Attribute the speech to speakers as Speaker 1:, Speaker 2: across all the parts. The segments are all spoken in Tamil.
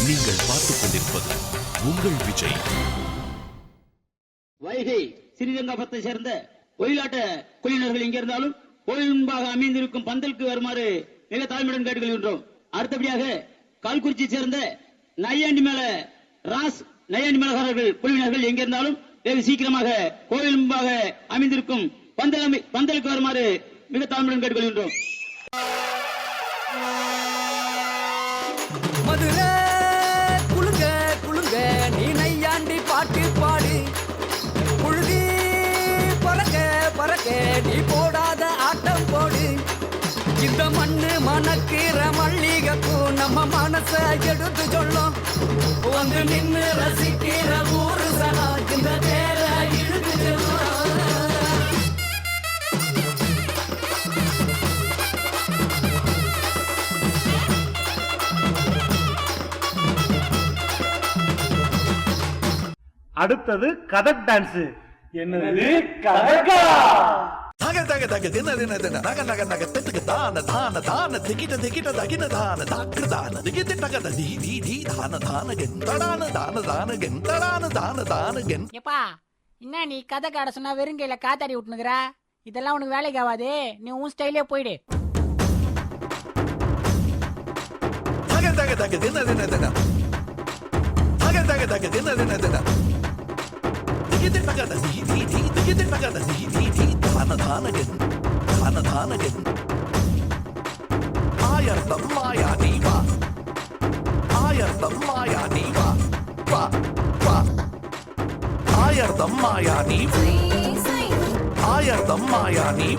Speaker 1: நீங்கள் பார்த்துக் கொண்டிருப்பது உங்கள் விஜய்.
Speaker 2: வைகை ஸ்ரீரங்கபத்தை சேர்ந்த ஒயிலாட்ட குழுவினர்கள் எங்கே இருந்தாலும் கோயில் முன்பாக அமைந்திருக்கும் பந்தலுக்கு வருமாறு மிக தாழ்மையுடன் கேட்டுக்கொள்கின்றோம். அடுத்தபடியாக கால்குறிச்சி சேர்ந்த நையாண்டி மேளகாரர்கள் குழுவினர்கள் எங்கே இருந்தாலும் வெகு சீக்கிரமாக கோயில் முன்பாக அமைந்திருக்கும் பந்தலுக்கு வருமாறு மிக தாழ்மையுடன் கேட்டுக்கொள்கின்றோம்.
Speaker 3: மதுரை குளுங்க குளுங்க நீ நையாண்டி பாட்டு பாடு, புழுதி பறக்க பறக்க நீ போடாத ஆட்டம் போடு. இந்த மண்ணு மணக்கிற மல்லிகைப்பூ நம்ம மனச எடுத்து சொல்லும், வந்து நின்று ரசிக்கிற ஊரு சனா இந்த பேர இழுத்து சொல்லும்.
Speaker 4: அடுத்தது கதக் டான்ஸ். என்னது கதக்கா?
Speaker 5: தக தக தக தின தின தின நக நக நக திட்டுக்கு தான தான தான திகிட்ட திகிட்ட தகின தான தாக்கு தான திகிட்ட தக தி தி தி தான தான கெந்தடான தான தான கெந்தடான தான தான கென்.
Speaker 6: எப்பா என்ன நீ கதை காட சொன்னா வெறுங்கையில காத்தாடி விட்டுனுக்குற? இதெல்லாம் உனக்கு வேலைக்கு ஆகாது. நீ உன் ஸ்டைலே போயிடு.
Speaker 5: தக தக தக தின தின தின தக தக தக தின தின தின திகிட்ட தக தி தி தி திகிட்ட தக தி தி தி தான தான கென் தான தான கென். ஆயர்தம் மாயா நீவா ஆயர்தம் மாயா நீவா வா வா ஆயர்தம் மாயா நீ ஆயர்தம் மாயா நீ.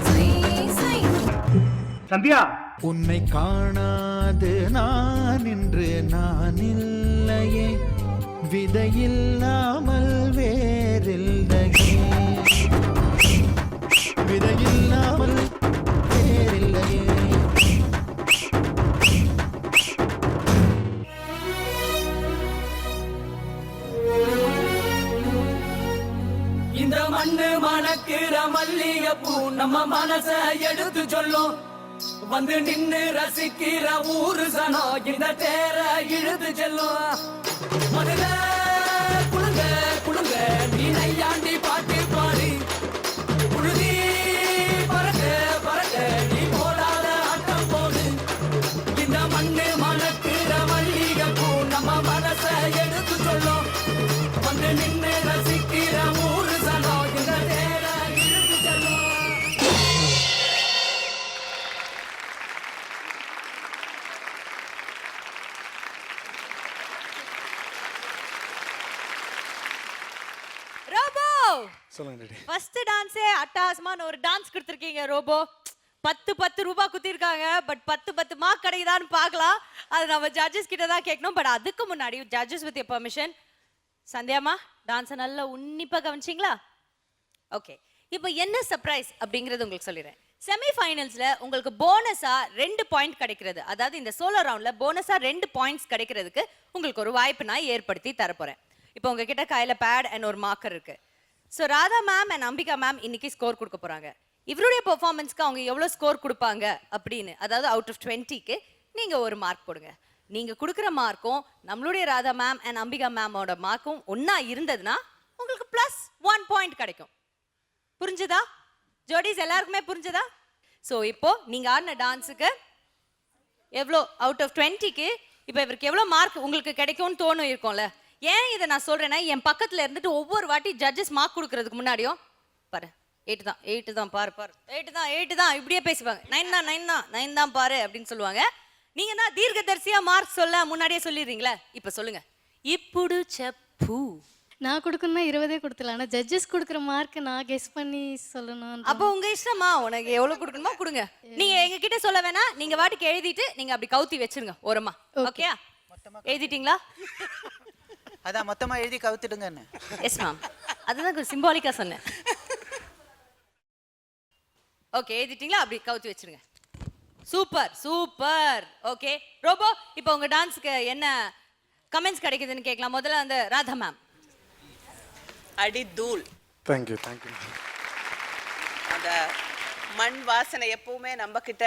Speaker 4: சந்தியா,
Speaker 7: உன்னை காணாது நான் இன்று நான் இல்லையே, விதையில்லாமல் வேறில்லையே, விதையில்லாமல் வேறில்லையே.
Speaker 3: இந்த மண்ணு மணக்கிற மல்லிகைப்பூ நம்ம மனச எடுத்து சொல்லும், வந்து நின்னு ரசிக்கிற ஊரு சனம் இந்த தேர இழுத்து செல்லும். மதுரை குளுங்க குளுங்க நீ நையாண்டி பாட்டு பாடு, புழுதி பறக்க பறக்க நீ போடாத ஆட்டம் போடு. இந்த மண்ணு மணக்கிற மல்லிகைப்பூ நம்ம மனச எடுத்து சொல்லும், வந்து நின்னு ரசிக்கிற ஊரு சனம் இந்த தேர இழுத்து செல்லும்.
Speaker 8: ரோபோ
Speaker 7: சொல்லுங்க டாடி.
Speaker 8: ஃபர்ஸ்ட் டான்ஸே அட்டகாசமான ஒரு டான்ஸ் கொடுத்துருக்கீங்க ரோபோ. 10 ரூபாய் குத்திருக்காங்க. பட் 10 மார்க் கிடைக்குதான்னு பார்க்கலாம். அது நம்ம ஜட்ஜஸ் கிட்ட தான் கேட்கணும். பட் அதுக்கு முன்னாடி ஜட்ஜஸ் வித் பெர்மிஷன், சந்தியாமா டான்ஸை நல்லா உன்னிப்பா கவனிச்சிங்களா? ஓகே, இப்போ என்ன சர்ப்ரைஸ் அப்படிங்கிறது உங்களுக்கு சொல்லிடுறேன். செமி ஃபைனல்ஸ்ல உங்களுக்கு போனஸா 2 பாயிண்ட் கிடைக்கிறது. அதாவது இந்த சோலோ ரவுண்ட்ல போனஸா 2 பாயிண்ட்ஸ் கிடைக்கிறதுக்கு உங்களுக்கு ஒரு வாய்ப்பு நான் ஏற்படுத்தி தரப்போறேன். இப்போ உங்ககிட்ட கையில பேட் அண்ட் ஒரு மார்க்கர் இருக்கு. So Radha ma'am and Ambika ma'am இன்னைக்கு ஸ்கோர் கொடுக்க போறாங்க. இவருடைய பெர்ஃபார்மன்ஸ்க்கு அவங்க எவ்வளோ ஸ்கோர் கொடுப்பாங்க அப்படின்னு, அதாவது அவுட் ஆஃப் 20க்கு நீங்க ஒரு மார்க் கொடுங்க. நீங்க கொடுக்குற மார்க்கும் நம்மளுடைய ராதா மேம் அண்ட் அம்பிகா மேமோட மார்க்கும் ஒன்னா இருந்ததுன்னா உங்களுக்கு +1 பாயிண்ட் கிடைக்கும். புரிஞ்சுதா ஜோடிஸ்? எல்லாருக்குமே புரிஞ்சுதா? ஸோ இப்போ நீங்க ஆடின டான்ஸுக்கு எவ்வளோ அவுட் ஆஃப் 20க்கு இப்போ இவருக்கு எவ்வளோ மார்க் உங்களுக்கு கிடைக்கும்னு தோணும் இருக்கும்ல. ஏன் இதை நான் சொல்றேன்னா, என் பக்கத்துல இருந்துட்டு ஒவ்வொரு வாட்டி ஜட்ஜஸ் மார்க் கொடுக்கறதுக்கு முன்னாடியும் பாரு 8 தான் பாரு 8 தான் இப்படியே பேசுவாங்க. 9 தான் பாரு அப்படின்னு சொல்லுவாங்க. நீங்க தான் தீர்க்கதரிசியா மார்க் சொல்ல முன்னாடியே சொல்லிடுறீங்களா? இப்ப சொல்லுங்க. ఇప్పుడు చెప్పు.
Speaker 9: நான் கொடுக்கணும்னா 20 கொடுத்துலாம். ஆனா ஜட்ஜஸ் கொடுக்குற மார்க் நான் கெஸ் பண்ணி சொல்லணும்.
Speaker 8: அப்போ உங்க இஷ்டமா, உனக்கு எவ்வளவு கொடுக்கணுமோ கொடுங்க. நீங்க எங்க கிட்ட சொல்ல வேணாம். நீங்க வாட்டுக்கு எழுதிட்டு நீங்க அப்படி கவுத்தி வச்சிருங்க ஓரமா. ஓகே, எழுதிட்டீங்களா?
Speaker 10: அதான் மொத்தமா எழுதி கவுத்திடுங்கன்னு.
Speaker 8: எஸ் மேம், அதுதான் சிம்பாலிக்கா சொன்னேன். ஓகே, எழுதிட்டீங்களா? அப்படி கவுத்தி வச்சிருங்க. Super super. ஓகே ரோபோ, இப்போ உங்க டான்ஸ்க்கு என்ன கமெண்ட்ஸ் கிடைக்குதுன்னு கேட்கலாம். முதல்ல அந்த ராதா மேம்.
Speaker 10: அடி தூள்.
Speaker 7: தேங்க்யூ.
Speaker 10: அந்த மண் வாசனை எப்பவுமே நம்ம கிட்ட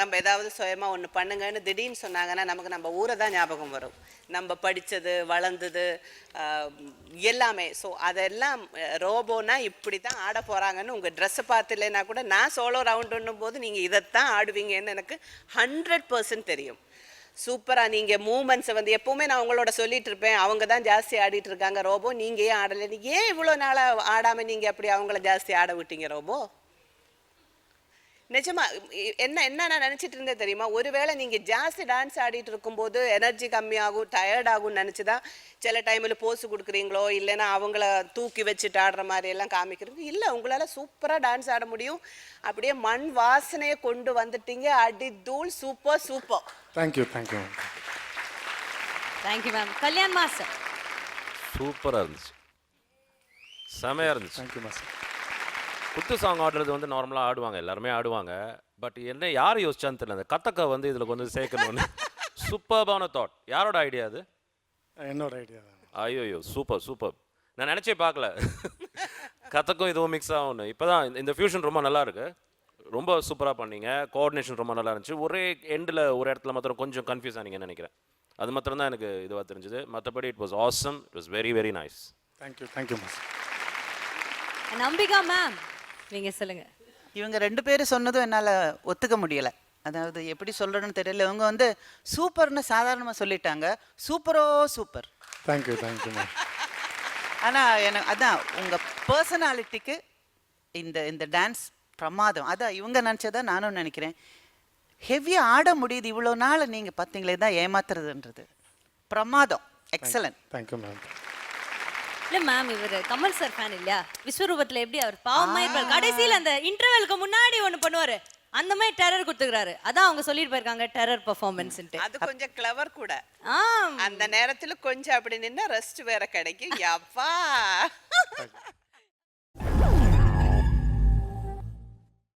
Speaker 10: நம்ம ஏதாவது சுயமா ஒன்று பண்ணுங்கன்னு திடீர்னு சொன்னாங்கன்னா நமக்கு நம்ம ஊரை தான் ஞாபகம் வரும். நம்ம படித்தது வளர்ந்தது எல்லாமே. ஸோ அதெல்லாம் ரோபோனா இப்படி தான் ஆட போகிறாங்கன்னு உங்கள் ட்ரெஸ்ஸை பார்த்துலன்னா கூட நான் சோலோ ரவுண்டுன்னும் போது நீங்கள் இதைத்தான் ஆடுவீங்கன்னு எனக்கு 100% தெரியும். சூப்பராக நீங்கள் மூமெண்ட்ஸை வந்து எப்போவுமே நான் உங்களோட சொல்லிட்டு இருப்பேன், அவங்க தான் ஜாஸ்தி ஆடிட்டு இருக்காங்க ரோபோ, நீங்கள் ஏன் ஆடலை, ஏன் இவ்வளோ நாளாக ஆடாமல் நீங்கள் அப்படி அவங்கள ஜாஸ்தி ஆட விட்டீங்க ரோபோ? நிஜமா என்ன நான் நினச்சிட்டு இருந்தேன் தெரியுமா, ஒருவேளை நீங்கள் ஜாஸ்தி டான்ஸ் ஆடிட்டு இருக்கும்போது எனர்ஜி கம்மியாகும், டயர்ட் ஆகும்னு நினச்சி தான் சில டைமில் போஸ் கொடுக்குறீங்களோ, இல்லைன்னா அவங்கள தூக்கி வச்சுட்டு ஆடுற மாதிரி எல்லாம் காமிக்கிறீங்க. இல்லை, உங்களால் சூப்பராக டான்ஸ் ஆட முடியும். அப்படியே மண் வாசனையை கொண்டு வந்துட்டீங்க. அடி தூள், super super.
Speaker 7: Thank you
Speaker 8: ma'am. Kalyan master.
Speaker 11: சூப்பராக இருந்துச்சு, செமையாக இருந்துச்சு.
Speaker 7: Thank you master.
Speaker 11: குத்து சாங் ஆடுறது வந்து நார்மலாக ஆடுவாங்க, எல்லாருமே ஆடுவாங்க. பட் என்ன யார் யோசிச்சான்னு தெரியல, அந்த கத்தக்கை வந்து இதில் கொஞ்சம் சேர்க்கணும்னு. சூப்பர்பான தாட். யாரோட ஐடியா அது?
Speaker 7: என்னோட ஐடியா தான்.
Speaker 11: ஐயோ சூப்பர். நான் நினச்சே பார்க்கல கத்தக்கும் இதுவும் மிக்ஸ் ஆகும்னு. இப்போ தான் இந்த ஃபியூஷன் ரொம்ப நல்லா இருக்கு, ரொம்ப சூப்பராக பண்ணீங்க. கோஆர்டினேஷன் ரொம்ப நல்லா இருந்துச்சு. ஒரே எண்டில் ஒரு இடத்துல மாத்திரம் கொஞ்சம் கன்ஃபியூஸ் ஆனீங்கன்னு நினைக்கிறேன். அது மாத்திரம் தான் எனக்கு இதுவாக தெரிஞ்சுது. மற்றபடி it was awesome. It was very very nice.
Speaker 7: Thank you master.
Speaker 8: நம்பிகா மேம், நீங்க சொல்லுங்க.
Speaker 10: இவங்க 2 பேரும் சொன்னதும் என்னால் ஒத்துக்க முடியலை. அதாவது எப்படி சொல்கிறேன்னு தெரியல. இவங்க வந்து சூப்பர்னு சாதாரணமாக சொல்லிட்டாங்க. சூப்பரோ சூப்பர்.
Speaker 7: Thank you ma'am.
Speaker 10: ஆனால் எனக்கு அதான் உங்கள் பர்சனாலிட்டிக்கு இந்த டான்ஸ் பிரமாதம். அதான் இவங்க நினச்சதா நானும் நினைக்கிறேன். ஹெவியாக ஆட முடியுது இவ்வளோ நாள். நீங்கள் பார்த்தீங்களே தான் ஏமாத்துறதுன்றது பிரமாதம். எக்ஸலன்ட்.
Speaker 7: Thank you ma'am.
Speaker 8: இல்ல மேம், இவர் கமல் சார் ஃபேன் இல்லையா? விஸ்வரூபத்துல எப்படி அவர் பாவமா இருப்பார். கடைசியில அந்த இன்டர்வெலுக்கு முன்னாடி ஒண்ணு பண்ணுவாரு, அந்த மாதிரி டெரர் கொடுத்துக்கிறாரு. அதான் அவங்க சொல்லிட்டு போயிருக்காங்க டெரர் பெர்ஃபார்மன்ஸ்ன்ட்டு.
Speaker 10: அது கொஞ்சம் கிளவர் கூட.
Speaker 8: ஆ,
Speaker 10: அந்த நேரத்துல கொஞ்சம் அப்படி நின்னா ரெஸ்ட் வேற கிடைக்கும். யப்பா